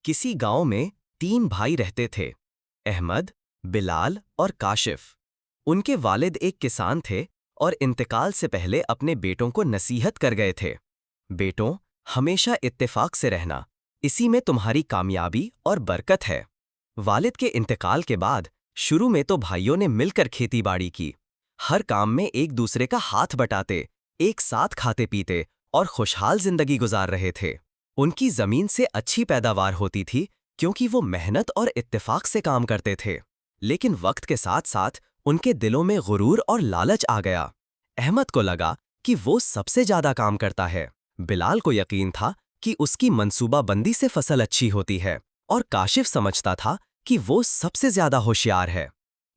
किसी गांव में 3 भाई रहते थे, अहमद, बिलाल और काशिफ। उनके वालिद एक किसान थे और इंतकाल से पहले अपने बेटों को नसीहत कर गए थे, बेटों, हमेशा इत्तेफाक से रहना, इसी में तुम्हारी कामयाबी और बरकत है। वालिद के इंतकाल के बाद शुरू में तो भाइयों ने मिलकर खेती-बाड़ी की, हर काम में एक दूसरे का हाथ बटाते, एक साथ खाते पीते और खुशहाल जिंदगी गुजार रहे थे। उनकी जमीन से अच्छी पैदावार होती थी क्योंकि वो मेहनत और इत्तेफाक से काम करते थे। लेकिन वक्त के साथ साथ उनके दिलों में गुरूर और लालच आ गया। अहमद को लगा कि वो सबसे ज्यादा काम करता है, बिलाल को यकीन था कि उसकी मंसूबाबंदी से फसल अच्छी होती है और काशिफ समझता था कि वो सबसे ज्यादा होशियार है।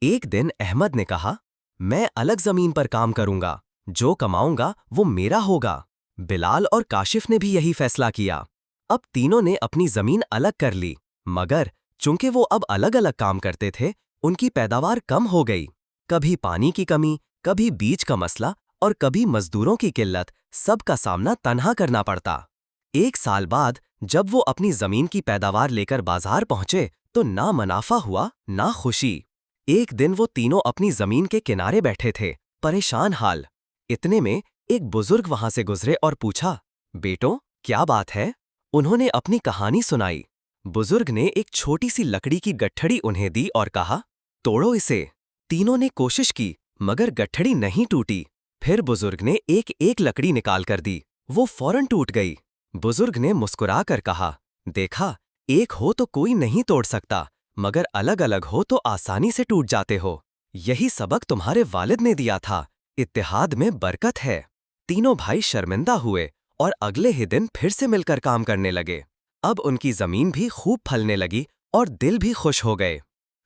एक दिन अहमद ने कहा, मैं अलग जमीन पर काम करूंगा, जो कमाऊंगा वो मेरा होगा। बिलाल और काशिफ ने भी यही फैसला किया। अब तीनों ने अपनी जमीन अलग कर ली, मगर चूंकि वो अब अलग अलग काम करते थे, उनकी पैदावार कम हो गई। कभी पानी की कमी, कभी बीज का मसला और कभी मजदूरों की किल्लत, सबका सामना तन्हा करना पड़ता। एक साल बाद जब वो अपनी जमीन की पैदावार लेकर बाजार पहुंचे तो ना मुनाफा हुआ ना खुशी। एक दिन वो तीनों अपनी जमीन के किनारे बैठे थे, परेशान हाल। इतने में एक बुजुर्ग वहां से गुजरे और पूछा, बेटो, क्या बात है? उन्होंने अपनी कहानी सुनाई। बुजुर्ग ने एक छोटी सी लकड़ी की गट्ठड़ी उन्हें दी और कहा, तोड़ो इसे। तीनों ने कोशिश की, मगर गट्ठड़ी नहीं टूटी। फिर बुजुर्ग ने एक एक लकड़ी निकाल कर दी, वो फौरन टूट गई। बुजुर्ग ने मुस्कुराकर कहा, देखा, एक हो तो कोई नहीं तोड़ सकता, मगर अलग अलग हो तो आसानी से टूट जाते हो। यही सबक तुम्हारे वालिद ने दिया था, इत्तेहाद में बरकत है। तीनों भाई शर्मिंदा हुए और अगले ही दिन फिर से मिलकर काम करने लगे। अब उनकी जमीन भी खूब फलने लगी और दिल भी खुश हो गए।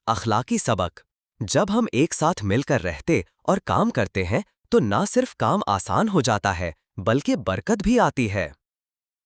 अखलाकी सबक: जब हम एक साथ मिलकर रहते और काम करते हैं तो ना सिर्फ काम आसान हो जाता है, बल्कि बरकत भी आती है।